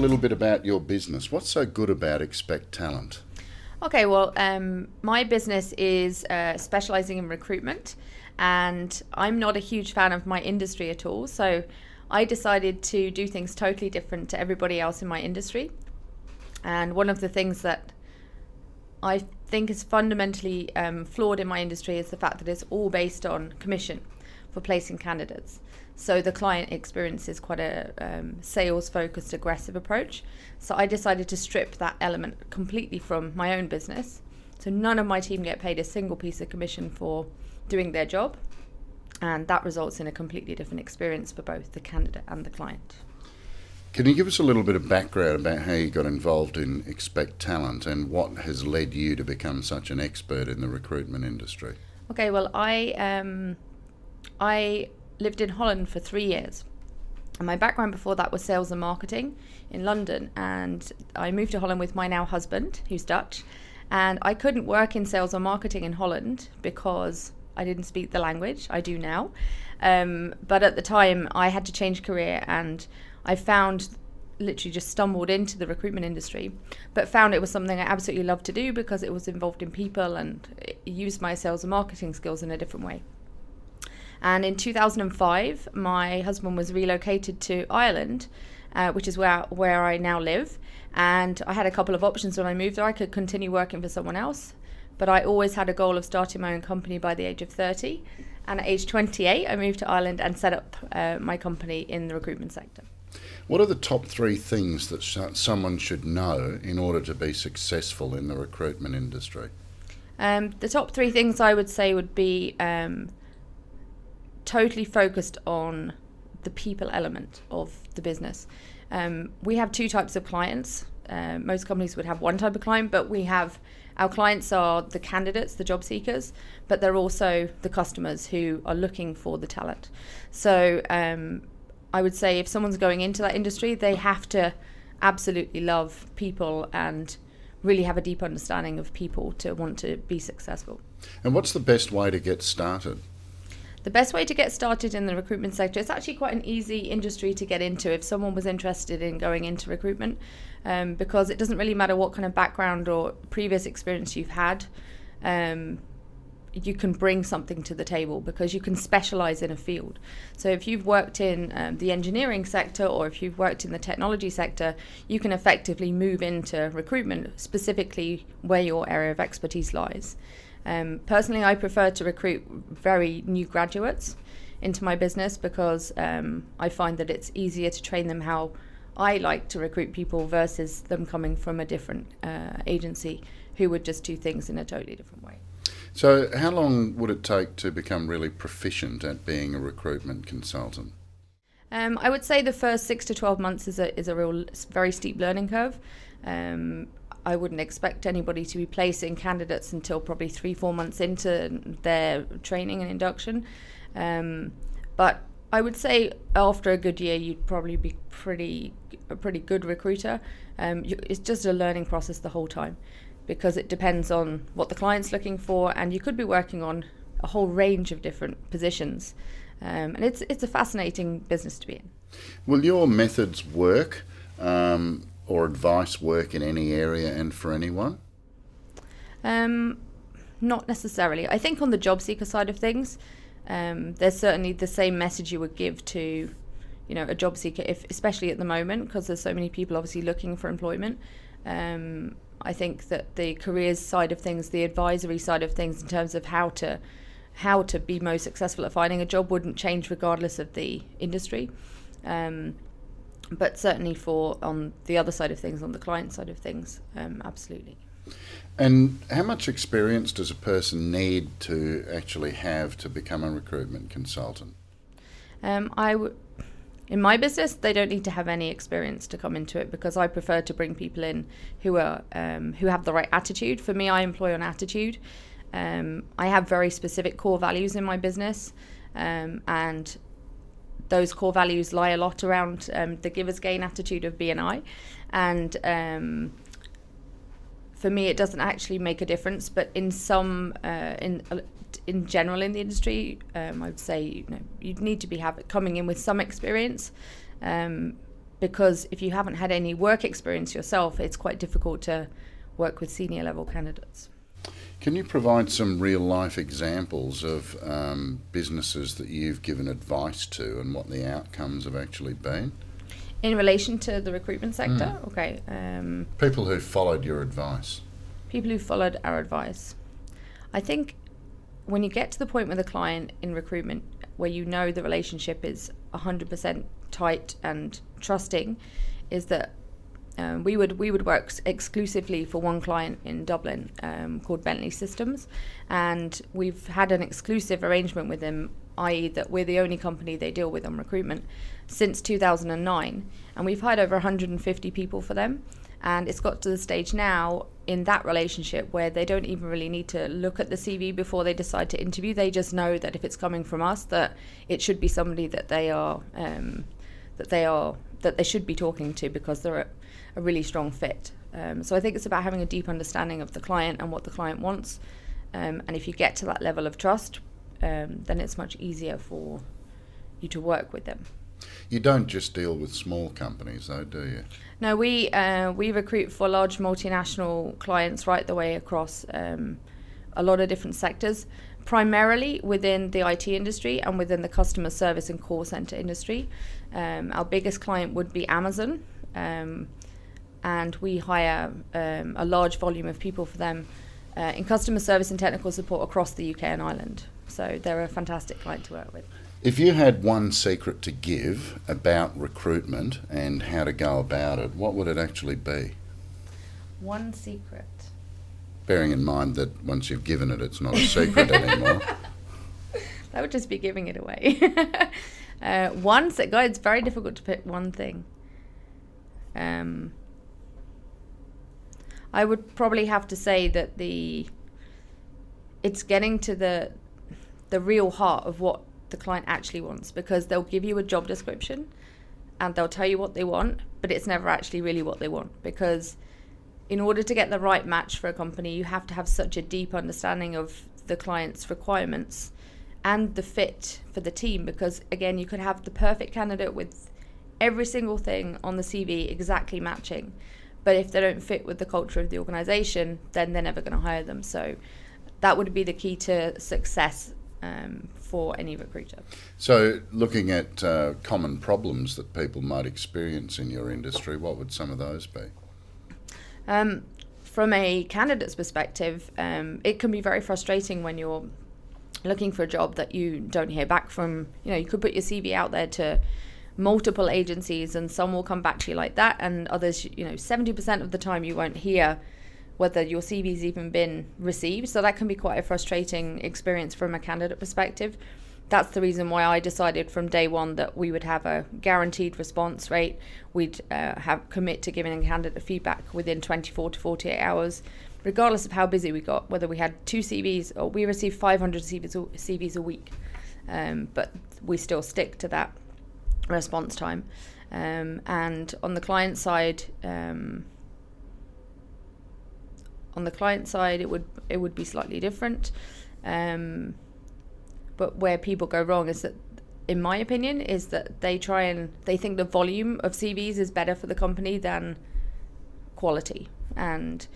little bit about your business. What's so good about Expect Talent? Okay, well, my business is specializing in recruitment, and I'm not a huge fan of my industry at all. So I decided to do things totally different to everybody else in my industry. And one of the things that I think is fundamentally flawed in my industry is the fact that it's all based on commission for placing candidates. So the client experience is quite a sales-focused, aggressive approach. So I decided to strip that element completely from my own business. So none of my team get paid a single piece of commission for doing their job. And that results in a completely different experience for both the candidate and the client. Can you give us a little bit of background about how you got involved in Expect Talent and what has led you to become such an expert in the recruitment industry? Okay, well, I lived in Holland for 3 years. And my background before that was sales and marketing in London. And I moved to Holland with my now husband, who's Dutch. And I couldn't work in sales or marketing in Holland because I didn't speak the language. I do now. But at the time, I had to change career, and I literally just stumbled into the recruitment industry, but found it was something I absolutely loved to do because it was involved in people and it used my sales and marketing skills in a different way. And in 2005, my husband was relocated to Ireland, which is where I now live. And I had a couple of options when I moved there. I could continue working for someone else, but I always had a goal of starting my own company by the age of 30. And at age 28, I moved to Ireland and set up my company in the recruitment sector. What are the top 3 things that someone should know in order to be successful in the recruitment industry? The top 3 things I would say would be totally focused on the people element of the business. We have 2 types of clients. Most companies would have one type of client, but our clients are the candidates, the job seekers, but they're also the customers who are looking for the talent. So I would say if someone's going into that industry, they have to absolutely love people and really have a deep understanding of people to want to be successful. And what's the best way to get started? The best way to get started in the recruitment sector, it's actually quite an easy industry to get into if someone was interested in going into recruitment, because it doesn't really matter what kind of background or previous experience you've had. You can bring something to the table because you can specialize in a field. So if you've worked in the engineering sector or if you've worked in the technology sector, you can effectively move into recruitment, specifically where your area of expertise lies. Personally, I prefer to recruit very new graduates into my business because I find that it's easier to train them how I like to recruit people versus them coming from a different agency who would just do things in a totally different way. So how long would it take to become really proficient at being a recruitment consultant? I would say the first 6 to 12 months is a real very steep learning curve. I wouldn't expect anybody to be placing candidates until probably 3-4 months into their training and induction. But I would say after a good year, you'd probably be a pretty good recruiter. It's just a learning process the whole time, because it depends on what the client's looking for, and you could be working on a whole range of different positions. And it's a fascinating business to be in. Will your methods work or advice work in any area and for anyone? Not necessarily. I think on the job seeker side of things, there's certainly the same message you would give to, a job seeker, especially at the moment, because there's so many people obviously looking for employment. I think that the careers side of things, the advisory side of things in terms of how to be most successful at finding a job wouldn't change regardless of the industry. But certainly on the other side of things, on the client side of things, absolutely. And how much experience does a person need to actually have to become a recruitment consultant? In my business, they don't need to have any experience to come into it, because I prefer to bring people in who have the right attitude. For me, I employ on attitude. I have very specific core values in my business, and those core values lie a lot around the givers gain attitude of B&I, and for me, it doesn't actually make a difference. But in some in general in the industry, I would say you'd need to be coming in with some experience, because if you haven't had any work experience yourself, it's quite difficult to work with senior level candidates. Can you provide some real life examples of businesses that you've given advice to and what the outcomes have actually been? In relation to the recruitment sector? Okay. People who followed your advice. People who followed our advice. I think when you get to the point with a client in recruitment where you know the relationship is 100% tight and trusting, is that we would work exclusively for one client in Dublin called Bentley Systems, and we've had an exclusive arrangement with them, i.e. that we're the only company they deal with on recruitment since 2009, and we've hired over 150 people for them. And it's got to the stage now in that relationship where they don't even really need to look at the CV before they decide to interview. They just know that if it's coming from us, that it should be somebody that they should be talking to, because they're a really strong fit. So I think it's about having a deep understanding of the client and what the client wants. And if you get to that level of trust, then it's much easier for you to work with them. You don't just deal with small companies, though, do you? No, we recruit for large multinational clients right the way across a lot of different sectors, primarily within the IT industry and within the customer service and call center industry. Our biggest client would be Amazon, and we hire a large volume of people for them in customer service and technical support across the UK and Ireland. So they're a fantastic client to work with. If you had one secret to give about recruitment and how to go about it, what would it actually be? One secret. Bearing in mind that once you've given it, it's not a secret anymore. That would just be giving it away. It's very difficult to pick one thing. I would probably have to say that it's getting to the real heart of what the client actually wants, because they'll give you a job description and they'll tell you what they want, but it's never actually really what they want, because in order to get the right match for a company, you have to have such a deep understanding of the client's requirements and the fit for the team, because again, you could have the perfect candidate with every single thing on the CV exactly matching, but if they don't fit with the culture of the organization, then they're never going to hire them. So that would be the key to success for any recruiter. So looking at common problems that people might experience in your industry, what would some of those be? From a candidate's perspective, it can be very frustrating when you're looking for a job that you don't hear back from. You could put your CV out there to multiple agencies and some will come back to you like that, and others, 70% of the time you won't hear whether your CV's even been received. So that can be quite a frustrating experience from a candidate perspective. That's the reason why I decided from day one that we would have a guaranteed response rate. We'd commit to giving a candidate feedback within 24 to 48 hours, regardless of how busy we got, whether we had 2 CVs or we received 500 CVs a week. But we still stick to that response time. And on the client side, it would be slightly different. But where people go wrong is that, in my opinion, is that they think the volume of CVs is better for the company than quality. And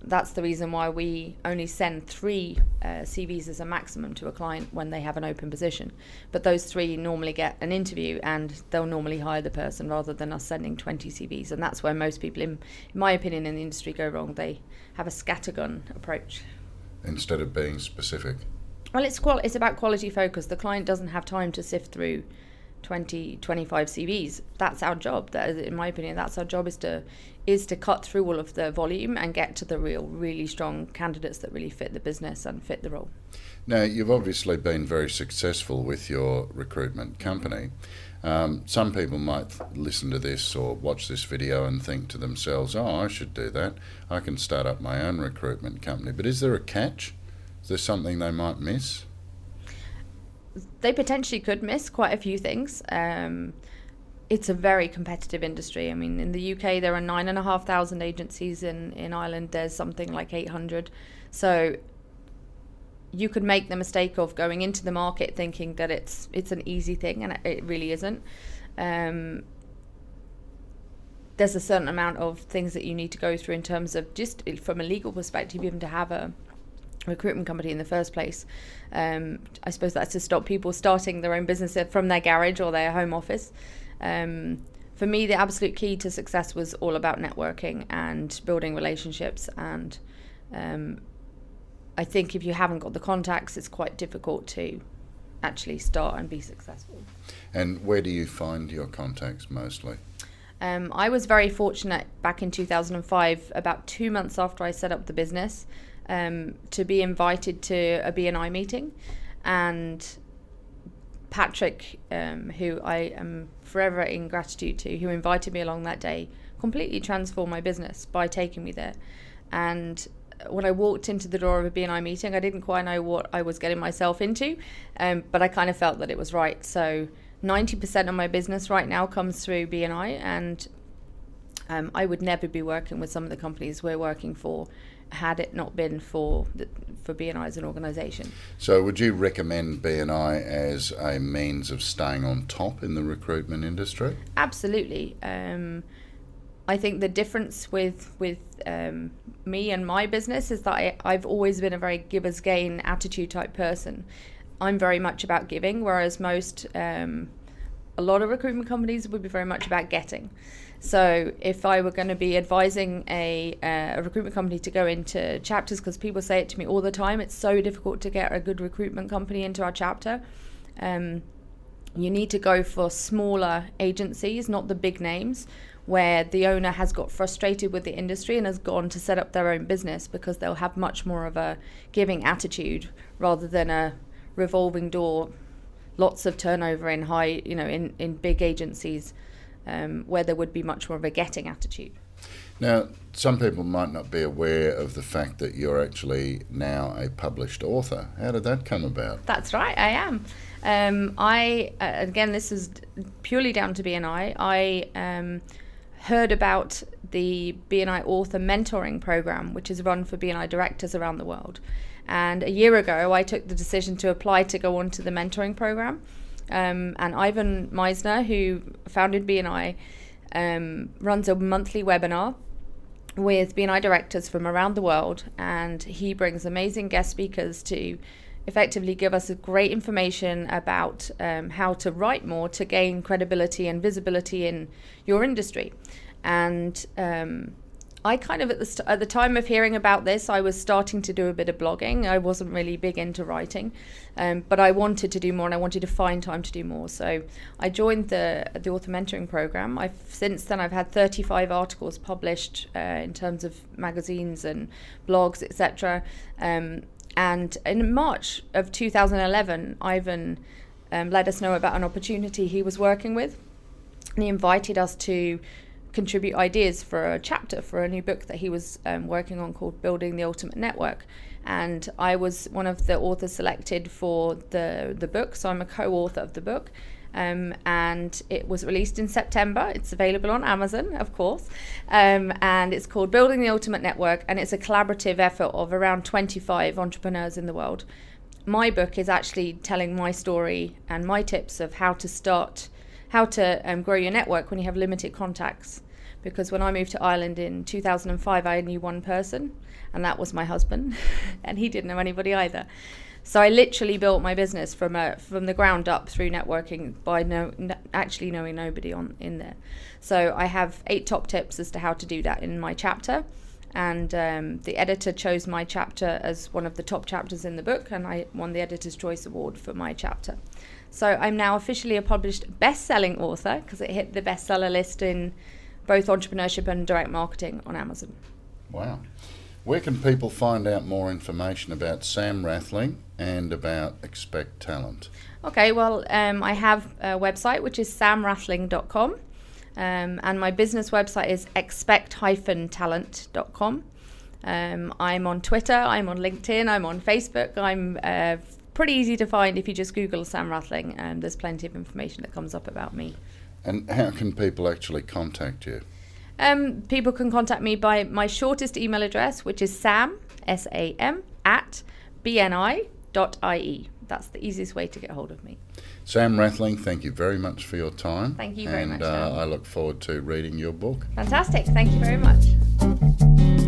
that's the reason why we only send 3 CVs as a maximum to a client when they have an open position. But those 3 normally get an interview and they'll normally hire the person rather than us sending 20 CVs. And that's where most people, in my opinion, in the industry go wrong. They have a scattergun approach. Instead of being specific. Well, it's about quality focus. The client doesn't have time to sift through 20, 25 CVs. That's our job. That is, in my opinion, that's our job, is to cut through all of the volume and get to the really strong candidates that really fit the business and fit the role. Now, you've obviously been very successful with your recruitment company. Some people might listen to this or watch this video and think to themselves, I should do that. I can start up my own recruitment company. But is there a catch? Is there something they might miss? They potentially could miss quite a few things. It's a very competitive industry. I mean, in the UK, there are 9,500 agencies. In Ireland, there's something like 800. So you could make the mistake of going into the market thinking that it's an easy thing, and it really isn't. there's a certain amount of things that you need to go through in terms of just from a legal perspective, even to have a recruitment company in the first place. I suppose that's to stop people starting their own business from their garage or their home office. For me, the absolute key to success was all about networking and building relationships. And I think if you haven't got the contacts, it's quite difficult to actually start and be successful. And where do you find your contacts mostly? I was very fortunate back in 2005, about 2 months after I set up the business, to be invited to a BNI meeting. And Patrick, who I am forever in gratitude to, who invited me along that day, completely transformed my business by taking me there. And when I walked into the door of a BNI meeting, I didn't quite know what I was getting myself into, but I kind of felt that it was right. So 90% of my business right now comes through BNI, and I would never be working with some of the companies we're working for had it not been for BNI as an organisation. So would you recommend BNI as a means of staying on top in the recruitment industry? Absolutely. I think the difference with me and my business is that I've always been a very giver's gain attitude type person. I'm very much about giving, whereas a lot of recruitment companies would be very much about getting. So if I were going to be advising a recruitment company to go into chapters, because people say it to me all the time, it's so difficult to get a good recruitment company into our chapter. You need to go for smaller agencies, not the big names, where the owner has got frustrated with the industry and has gone to set up their own business, because they'll have much more of a giving attitude rather than a revolving door, lots of turnover in in big agencies, where there would be much more of a getting attitude. Now, some people might not be aware of the fact that you're actually now a published author. How did that come about? That's right, I am. Again, this is purely down to BNI. I heard about the BNI author mentoring program, which is run for BNI directors around the world. And a year ago, I took the decision to apply to go on to the mentoring program. And Ivan Meisner, who founded BNI, runs a monthly webinar with BNI directors from around the world. And he brings amazing guest speakers to effectively give us great information about how to write more to gain credibility and visibility in your industry. And I kind of, at the time of hearing about this, I was starting to do a bit of blogging. I wasn't really big into writing, but I wanted to do more, and I wanted to find time to do more. So I joined the author mentoring program. Since then I've had 35 articles published in terms of magazines and blogs, etc. And in March of 2011, Ivan let us know about an opportunity he was working with, and he invited us to contribute ideas for a chapter for a new book that he was working on called Building the Ultimate Network. And I was one of the authors selected for the book, so I'm a co-author of the book. And it was released in September. It's available on Amazon, of course. And it's called Building the Ultimate Network, and it's a collaborative effort of around 25 entrepreneurs in the world. My book is actually telling my story and my tips of how to grow your network when you have limited contacts. Because when I moved to Ireland in 2005, I knew one person, and that was my husband, and he didn't know anybody either. So I literally built my business from the ground up through networking by actually knowing nobody in there. So I have 8 top tips as to how to do that in my chapter, and the editor chose my chapter as one of the top chapters in the book, and I won the Editor's Choice Award for my chapter. So I'm now officially a published best-selling author, because it hit the bestseller list in both entrepreneurship and direct marketing on Amazon. Wow. Where can people find out more information about Sam Rathling and about Expect Talent? Okay, well, I have a website, which is samrathling.com, and my business website is expect-talent.com. I'm on Twitter, I'm on LinkedIn, I'm on Facebook. I'm pretty easy to find if you just Google Sam Rathling, and there's plenty of information that comes up about me. And how can people actually contact you? People can contact me by my shortest email address, which is sam, S-A-M, @bni.ie. that's the easiest way to get hold of me. Sam Rathling, thank you very much for your time. Thank you very much, And Dan. I look forward to reading your book. Fantastic. Thank you very much.